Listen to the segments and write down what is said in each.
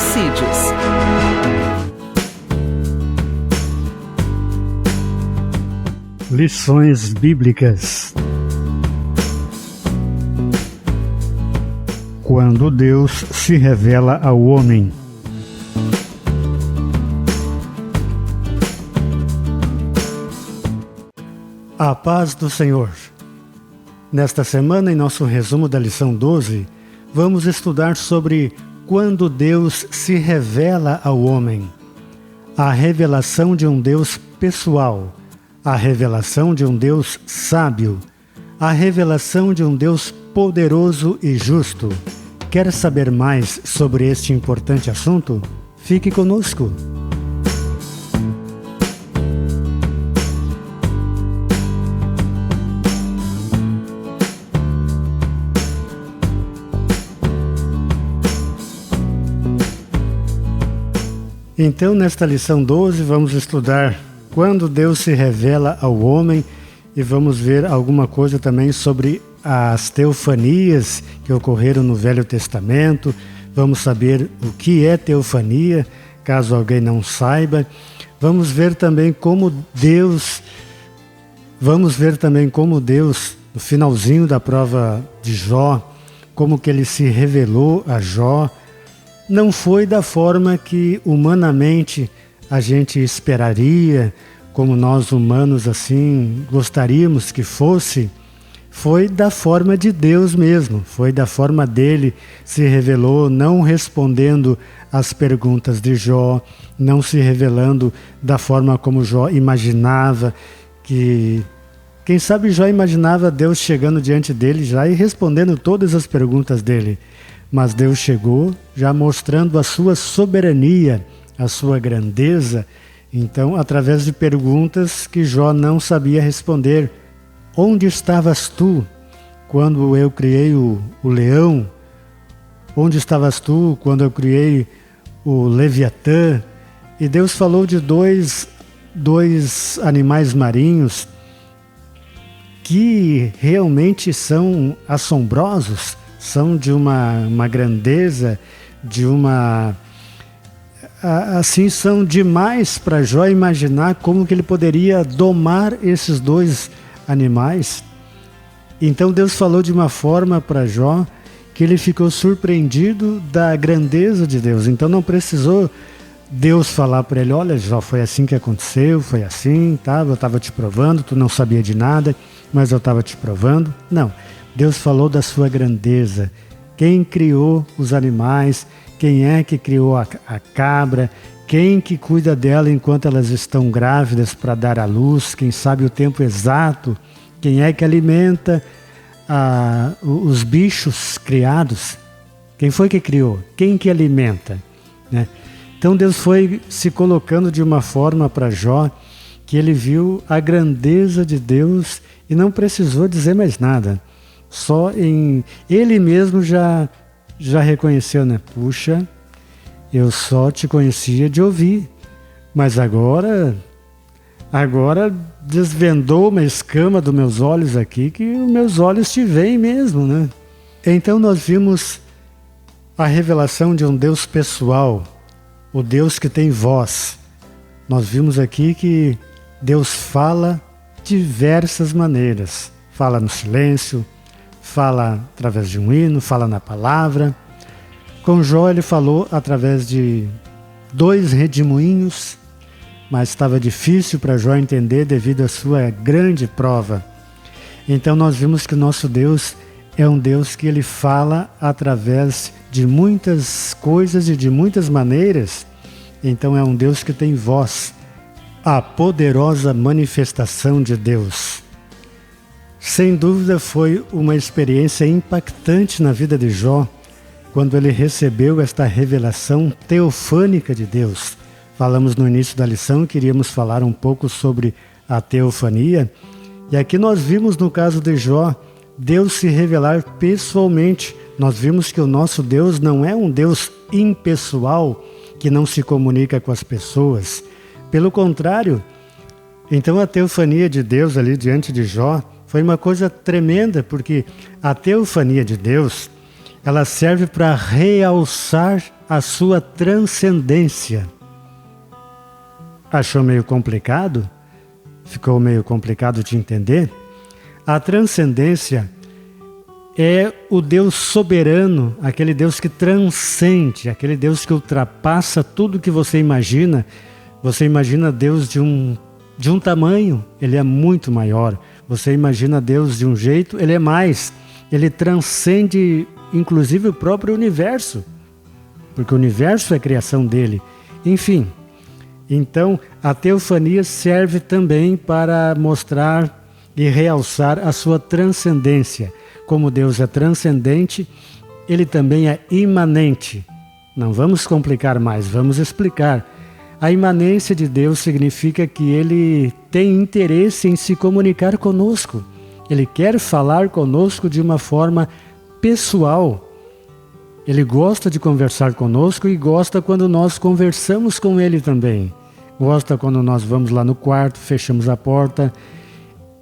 suicídios. Lições bíblicas. Quando Deus se revela ao homem. A paz do Senhor. Nesta semana, em nosso resumo da lição 12, vamos estudar sobre quando Deus se revela ao homem. A revelação de um Deus pessoal, a revelação de um Deus sábio, a revelação de um Deus poderoso e justo. Quer saber mais sobre este importante assunto? Fique conosco. Então, nesta lição 12, vamos estudar quando Deus se revela ao homem e vamos ver alguma coisa também sobre as teofanias que ocorreram no Velho Testamento. Vamos saber o que é teofania, caso alguém não saiba. Vamos ver também como Deus, no finalzinho da prova de Jó, como que ele se revelou a Jó. Não foi da forma que humanamente a gente esperaria, como nós humanos assim gostaríamos que fosse. Foi da forma de Deus mesmo, foi da forma dele se revelou, não respondendo às perguntas de Jó, não se revelando da forma como Jó imaginava, que quem sabe Jó imaginava Deus chegando diante dele já e respondendo todas as perguntas dele. Mas Deus chegou já mostrando a sua soberania, a sua grandeza, então através de perguntas que Jó não sabia responder. Onde estavas tu quando eu criei o leão? Onde estavas tu quando eu criei o Leviatã? E Deus falou de dois animais marinhos que realmente são assombrosos, são de uma grandeza, assim, são demais para Jó imaginar como que ele poderia domar esses dois animais. Então Deus falou de uma forma para Jó que ele ficou surpreendido da grandeza de Deus. Então não precisou Deus falar para ele: olha, Jó, foi assim que aconteceu, foi assim, tá? Eu estava te provando, tu não sabia de nada, mas eu estava te provando. Não, Deus falou da sua grandeza. Quem criou os animais, quem é que criou a cabra, quem que cuida dela enquanto elas estão grávidas para dar à luz, quem sabe o tempo exato, quem é que alimenta os bichos criados, quem foi que criou, quem que alimenta, né? Então Deus foi se colocando de uma forma para Jó que ele viu a grandeza de Deus e não precisou dizer mais nada. Ele mesmo já reconheceu, né? Puxa, eu só te conhecia de ouvir, mas agora desvendou uma escama dos meus olhos aqui, que os meus olhos te veem mesmo, né? Então nós vimos a revelação de um Deus pessoal, o Deus que tem voz. Nós vimos aqui que Deus fala de diversas maneiras. Fala no silêncio, fala através de um hino, fala na palavra. Com Jó ele falou através de 2 redemoinhos, mas estava difícil para Jó entender devido à sua grande prova. Então nós vimos que o nosso Deus é um Deus que ele fala através de muitas coisas e de muitas maneiras. Então é um Deus que tem voz, a poderosa manifestação de Deus. Sem dúvida foi uma experiência impactante na vida de Jó, quando ele recebeu esta revelação teofânica de Deus. Falamos no início da lição que iríamos falar um pouco sobre a teofania, e aqui nós vimos no caso de Jó, Deus se revelar pessoalmente. Nós vimos que o nosso Deus não é um Deus impessoal, que não se comunica com as pessoas. Pelo contrário, então a teofania de Deus ali diante de Jó foi uma coisa tremenda, porque a teofania de Deus, ela serve para realçar a sua transcendência. Achou meio complicado? Ficou meio complicado de entender? A transcendência é o Deus soberano, aquele Deus que transcende, aquele Deus que ultrapassa tudo que você imagina. Você imagina Deus de um tamanho, Ele é muito maior. Você imagina Deus de um jeito, Ele é mais. Ele transcende, inclusive, o próprio universo, porque o universo é a criação dele. Enfim, então a teofania serve também para mostrar e realçar a sua transcendência. Como Deus é transcendente, Ele também é imanente. Não vamos complicar mais, vamos explicar. A imanência de Deus significa que Ele tem interesse em se comunicar conosco. Ele quer falar conosco de uma forma pessoal. Ele gosta de conversar conosco e gosta quando nós conversamos com Ele também. Gosta quando nós vamos lá no quarto, fechamos a porta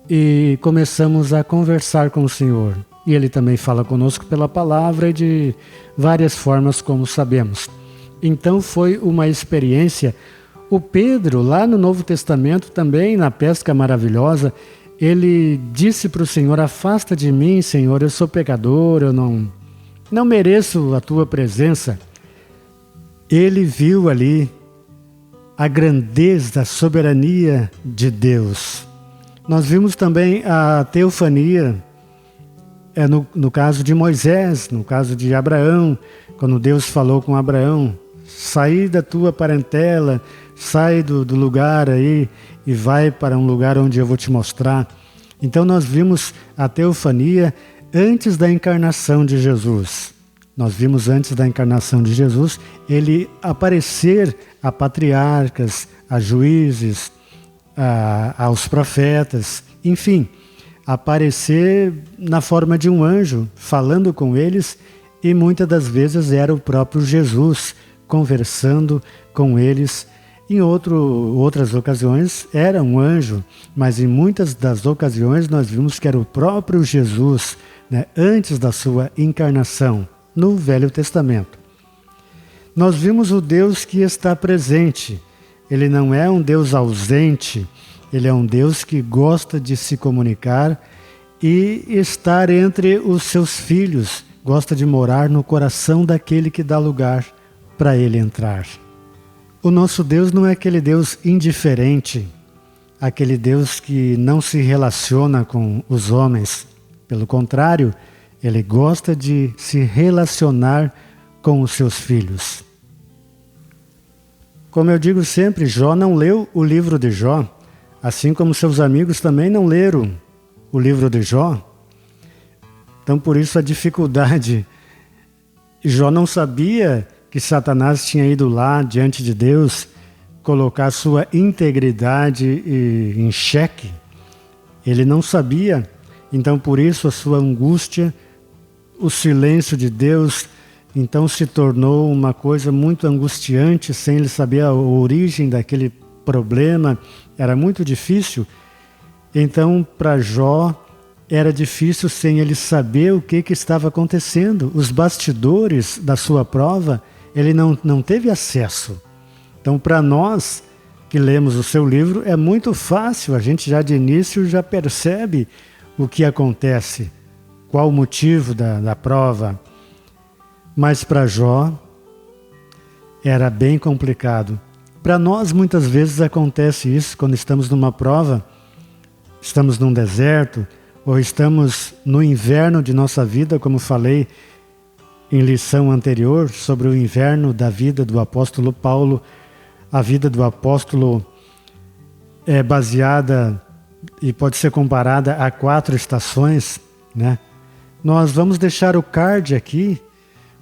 e começamos a conversar com o Senhor. E Ele também fala conosco pela palavra e de várias formas, como sabemos. Então foi uma experiência. O Pedro, lá no Novo Testamento também, na pesca maravilhosa, ele disse para o Senhor: afasta de mim, Senhor, eu sou pecador, eu não mereço a tua presença. Ele viu ali a grandeza, a soberania de Deus. Nós vimos também a teofania no caso de Moisés, no caso de Abraão, quando Deus falou com Abraão: sai da tua parentela, sai do lugar aí e vai para um lugar onde eu vou te mostrar. Então nós vimos a teofania antes da encarnação de Jesus. Nós vimos antes da encarnação de Jesus Ele aparecer a patriarcas, a juízes, aos profetas, enfim, aparecer na forma de um anjo, falando com eles, e muitas das vezes era o próprio Jesus conversando com eles. Em outras ocasiões era um anjo, mas em muitas das ocasiões nós vimos que era o próprio Jesus, né, antes da sua encarnação, no Velho Testamento. Nós vimos o Deus que está presente. Ele não é um Deus ausente, Ele é um Deus que gosta de se comunicar e estar entre os seus filhos, gosta de morar no coração daquele que dá lugar para Ele entrar. O nosso Deus não é aquele Deus indiferente, aquele Deus que não se relaciona com os homens. Pelo contrário, Ele gosta de se relacionar com os seus filhos. Como eu digo sempre, Jó não leu o livro de Jó, assim como seus amigos também não leram o livro de Jó. Então, por isso a dificuldade. Jó não sabia que Satanás tinha ido lá diante de Deus colocar sua integridade em xeque. Ele não sabia. Então, por isso, a sua angústia, o silêncio de Deus, então se tornou uma coisa muito angustiante, sem ele saber a origem daquele problema. Era muito difícil. Então, para Jó, era difícil sem ele saber o que estava acontecendo. Os bastidores da sua prova, ele não teve acesso. Então, para nós que lemos o seu livro, é muito fácil, a gente já de início já percebe o que acontece, qual o motivo da prova. Mas para Jó era bem complicado. Para nós muitas vezes acontece isso quando estamos numa prova, estamos num deserto, ou estamos no inverno de nossa vida, como falei em lição anterior sobre o inverno da vida do apóstolo Paulo. A vida do apóstolo é baseada e pode ser comparada a 4 estações, né? Nós vamos deixar o card aqui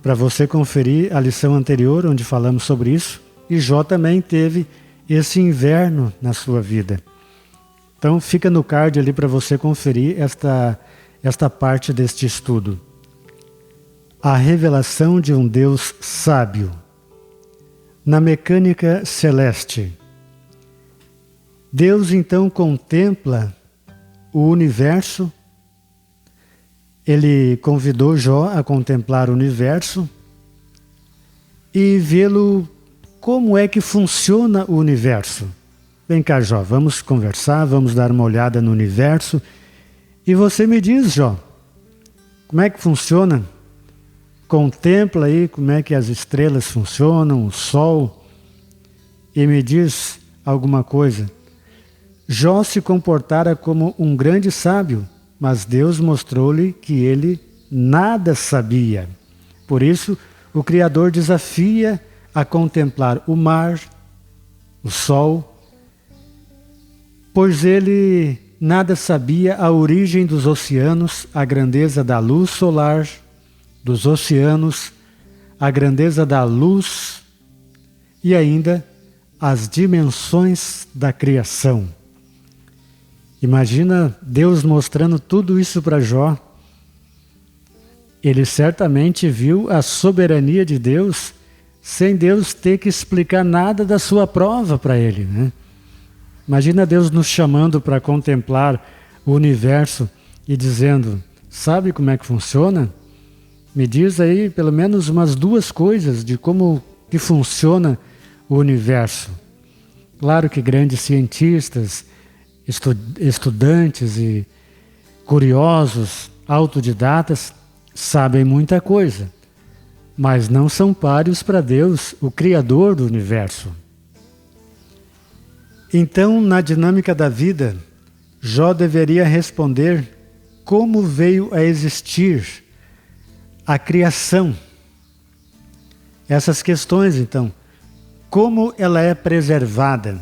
para você conferir a lição anterior, onde falamos sobre isso. E Jó também teve esse inverno na sua vida. Então fica no card ali para você conferir esta parte deste estudo. A revelação de um Deus sábio. Na mecânica celeste, Deus então contempla o universo. Ele convidou Jó a contemplar o universo e vê-lo como é que funciona o universo. Vem cá, Jó, vamos conversar, vamos dar uma olhada no universo. E você me diz, Jó, como é que funciona? Contempla aí como é que as estrelas funcionam, o sol, e me diz alguma coisa. Jó se comportara como um grande sábio, mas Deus mostrou-lhe que ele nada sabia. Por isso, o Criador desafia a contemplar o mar, o sol, pois ele nada sabia a origem dos oceanos, a grandeza da luz solar, dos oceanos, a grandeza da luz e ainda as dimensões da criação. Imagina Deus mostrando tudo isso para Jó. Ele certamente viu a soberania de Deus sem Deus ter que explicar nada da sua prova para ele, né? Imagina Deus nos chamando para contemplar o universo e dizendo, sabe como é que funciona? Me diz aí pelo menos umas 2 coisas de como que funciona o universo. Claro que grandes cientistas, estudantes e curiosos, autodidatas, sabem muita coisa, mas não são páreos para Deus, o Criador do universo. Então, na dinâmica da vida, Jó deveria responder como veio a existir a criação. Essas questões, então, como ela é preservada,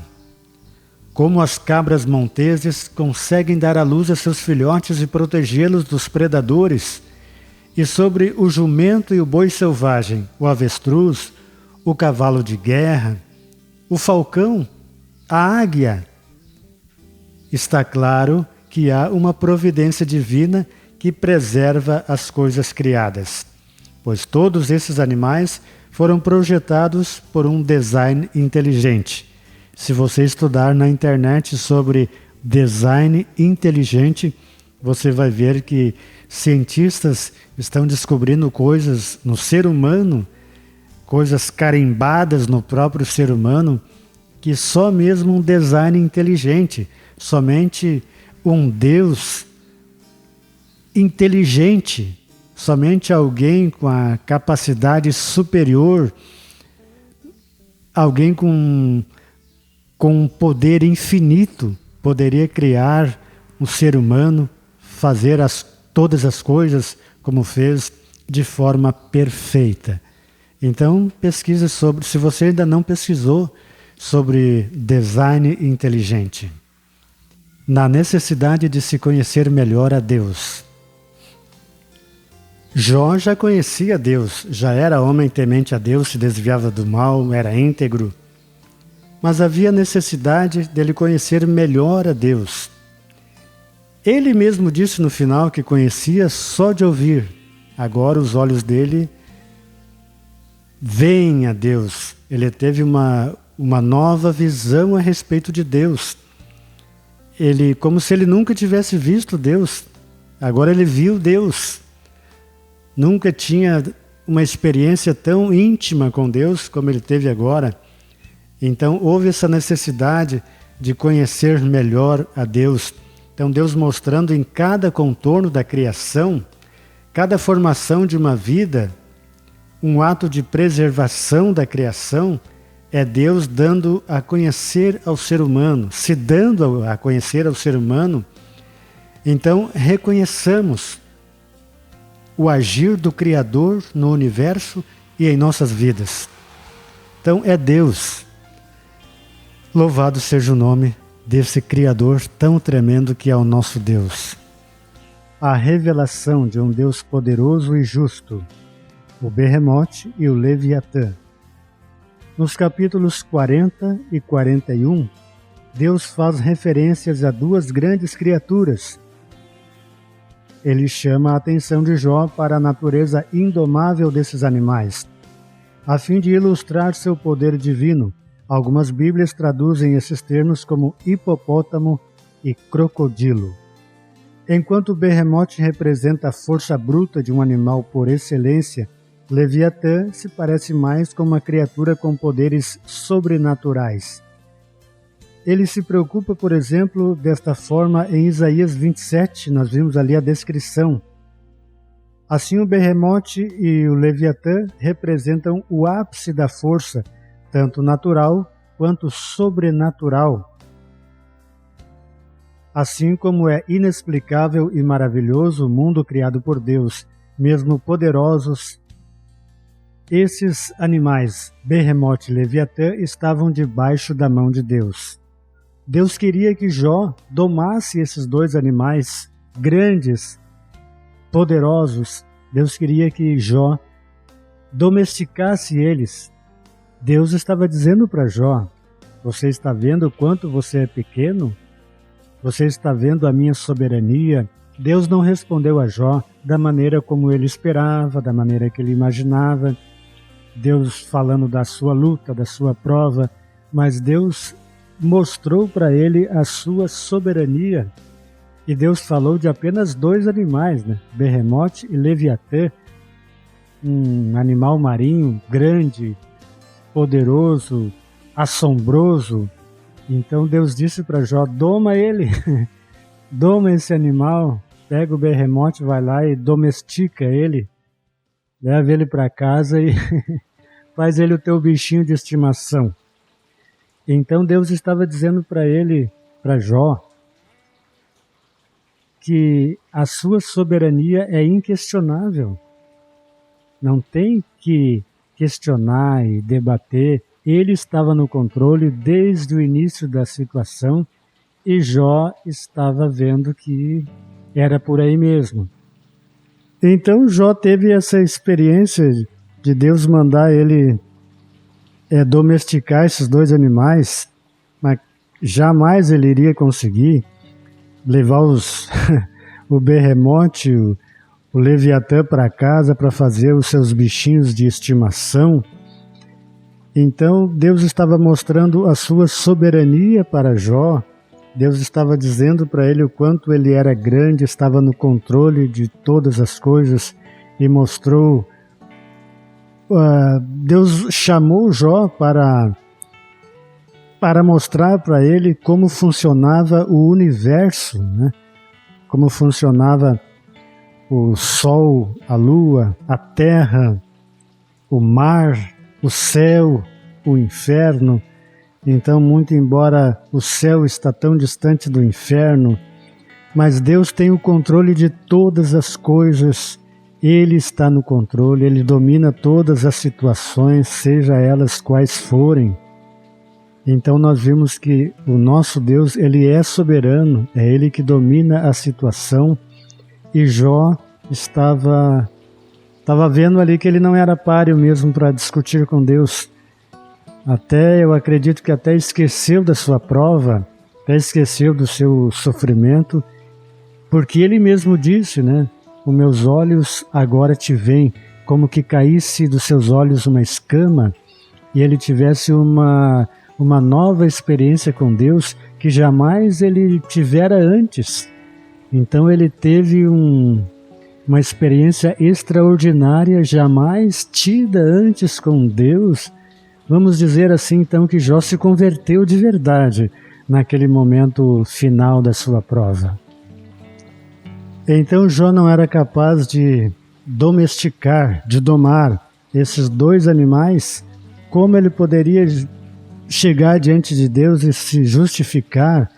como as cabras monteses conseguem dar à luz a seus filhotes e protegê-los dos predadores, e sobre o jumento e o boi selvagem, o avestruz, o cavalo de guerra, o falcão, a águia. Está claro que há uma providência divina que preserva as coisas criadas, pois todos esses animais foram projetados por um design inteligente. Se você estudar na internet sobre design inteligente, você vai ver que cientistas estão descobrindo coisas no ser humano, coisas carimbadas no próprio ser humano, que só mesmo um design inteligente, somente um Deus inteligente, somente alguém com a capacidade superior, alguém com um poder infinito, poderia criar um ser humano, fazer todas as coisas como fez de forma perfeita. Então, pesquise sobre, se você ainda não pesquisou sobre design inteligente, na necessidade de se conhecer melhor a Deus. Jó já conhecia Deus, já era homem temente a Deus, se desviava do mal, era íntegro, mas havia necessidade dele conhecer melhor a Deus. Ele mesmo disse no final que conhecia só de ouvir. Agora os olhos dele veem a Deus. Ele teve uma nova visão a respeito de Deus. Ele, como se ele nunca tivesse visto Deus. Agora ele viu Deus. Nunca tinha uma experiência tão íntima com Deus como ele teve agora. Então houve essa necessidade de conhecer melhor a Deus. Então Deus mostrando em cada contorno da criação, cada formação de uma vida, um ato de preservação da criação, é Deus dando a conhecer ao ser humano, se dando a conhecer ao ser humano. Então reconheçamos o agir do Criador no universo e em nossas vidas. Então é Deus. Louvado seja o nome desse Criador tão tremendo que é o nosso Deus. A revelação de um Deus poderoso e justo, o Behemoth e o Leviatã. Nos capítulos 40 e 41, Deus faz referências a 2 grandes criaturas. Ele chama a atenção de Jó para a natureza indomável desses animais, a fim de ilustrar seu poder divino. Algumas Bíblias traduzem esses termos como hipopótamo e crocodilo. Enquanto o Behemoth representa a força bruta de um animal por excelência, Leviatã se parece mais com uma criatura com poderes sobrenaturais. Ele se preocupa, por exemplo, desta forma em Isaías 27, nós vimos ali a descrição. Assim o Behemoth e o Leviatã representam o ápice da força, tanto natural quanto sobrenatural. Assim como é inexplicável e maravilhoso o mundo criado por Deus, mesmo poderosos, esses animais, Behemoth e Leviatã, estavam debaixo da mão de Deus. Deus queria que Jó domasse esses dois animais grandes, poderosos. Deus queria que Jó domesticasse eles. Deus estava dizendo para Jó: você está vendo o quanto você é pequeno? Você está vendo a minha soberania? Deus não respondeu a Jó da maneira como ele esperava, da maneira que ele imaginava. Deus falando da sua luta, da sua prova, mas Deus mostrou para ele a sua soberania. E Deus falou de apenas dois animais, né? Behemoth e Leviatã, um animal marinho grande, poderoso, assombroso. Então Deus disse para Jó: doma ele, doma esse animal, pega o Behemoth, vai lá e domestica ele, leva ele para casa e faz ele o teu bichinho de estimação. Então Deus estava dizendo para ele, para Jó, que a sua soberania é inquestionável. Não tem que questionar e debater. Ele estava no controle desde o início da situação e Jó estava vendo que era por aí mesmo. Então Jó teve essa experiência de Deus mandar ele domesticar esses dois animais, mas jamais ele iria conseguir levar o Behemoth, o Leviatã para casa para fazer os seus bichinhos de estimação. Então Deus estava mostrando a sua soberania para Jó. Deus estava dizendo para ele o quanto ele era grande, estava no controle de todas as coisas e mostrou. Deus chamou Jó para mostrar para ele como funcionava o universo, né? Como funcionava o sol, a lua, a terra, o mar, o céu, o inferno. Então, muito embora o céu está tão distante do inferno, mas Deus tem o controle de todas as coisas. Ele está no controle, Ele domina todas as situações, seja elas quais forem. Então nós vimos que o nosso Deus, Ele é soberano, é Ele que domina a situação, e Jó estava vendo ali que ele não era páreo mesmo para discutir com Deus. Eu acredito que até esqueceu da sua prova, até esqueceu do seu sofrimento, porque ele mesmo disse, né? Os meus olhos agora te veem, como que caísse dos seus olhos uma escama e ele tivesse uma nova experiência com Deus que jamais ele tivera antes. Então ele teve uma experiência extraordinária, jamais tida antes com Deus. Vamos dizer assim, então, que Jó se converteu de verdade naquele momento final da sua prova. Então Jó não era capaz de domesticar, de domar esses dois animais. Como ele poderia chegar diante de Deus e se justificar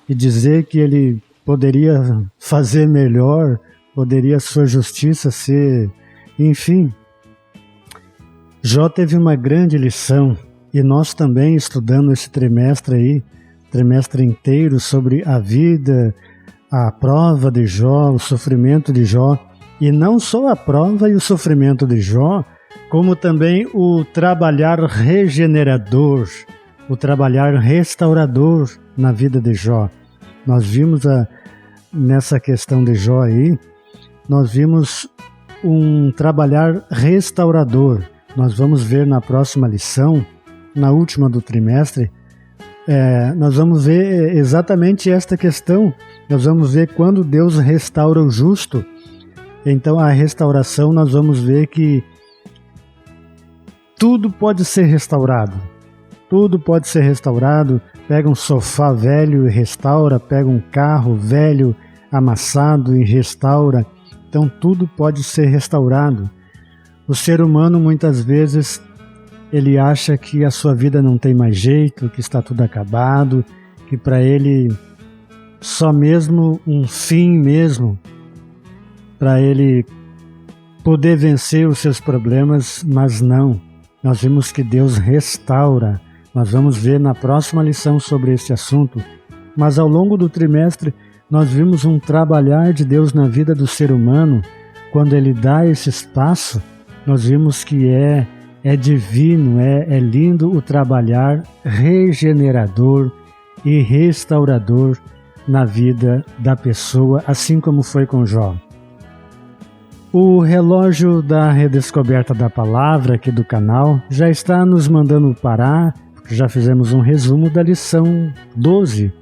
e dizer que ele poderia fazer melhor, poderia a sua justiça ser... Enfim, Jó teve uma grande lição, e nós também, estudando esse trimestre inteiro sobre a vida, a prova de Jó, o sofrimento de Jó, e não só a prova e o sofrimento de Jó, como também o trabalhar regenerador, o trabalhar restaurador na vida de Jó. Nós vimos nessa questão de Jó aí, nós vimos um trabalhar restaurador. Nós vamos ver na próxima lição, na última do trimestre, nós vamos ver exatamente esta questão. Nós vamos ver quando Deus restaura o justo. Então a restauração, nós vamos ver que tudo pode ser restaurado. Tudo pode ser restaurado. Pega um sofá velho e restaura, pega um carro velho amassado e restaura. Então tudo pode ser restaurado. O ser humano muitas vezes ele acha que a sua vida não tem mais jeito, que está tudo acabado, que para ele só mesmo um fim mesmo, para ele poder vencer os seus problemas, mas não. Nós vimos que Deus restaura. Nós vamos ver na próxima lição sobre esse assunto. Mas ao longo do trimestre, nós vimos um trabalhar de Deus na vida do ser humano. Quando Ele dá esse espaço, nós vimos que é divino, é lindo o trabalhar regenerador e restaurador na vida da pessoa, assim como foi com Jó. O relógio da Redescoberta da Palavra aqui do canal já está nos mandando parar, porque já fizemos um resumo da lição 12.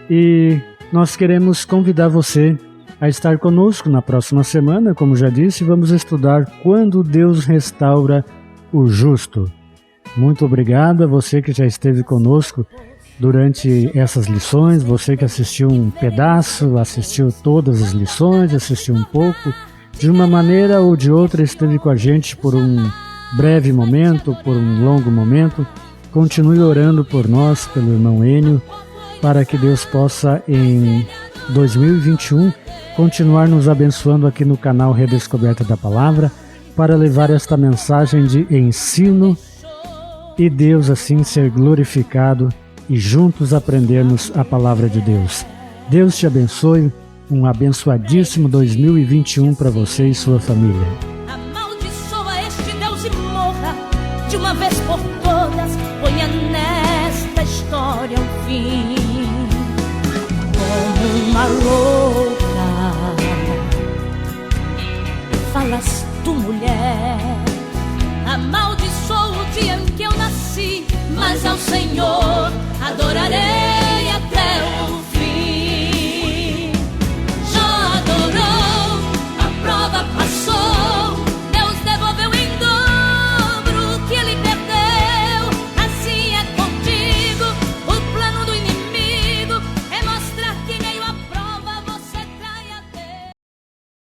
E nós queremos convidar você a estar conosco na próxima semana. Como já disse, vamos estudar quando Deus restaura o justo. Muito obrigado a você que já esteve conosco durante essas lições, você que assistiu um pedaço, assistiu todas as lições, assistiu um pouco, de uma maneira ou de outra esteve com a gente por um breve momento, por um longo momento. Continue orando por nós, pelo irmão Enio, para que Deus possa em 2021 continuar nos abençoando aqui no canal Redescoberta da Palavra, para levar esta mensagem de ensino e Deus assim ser glorificado e juntos aprendermos a palavra de Deus. Deus te abençoe, um abençoadíssimo 2021 para você e sua família. Amaldiçoa este Deus e morra de uma vez por todas, ponha nesta história um fim. Como uma louca falas tu, mulher, amaldiçoa o dia em que eu nasci, mas ao Senhor adorarei.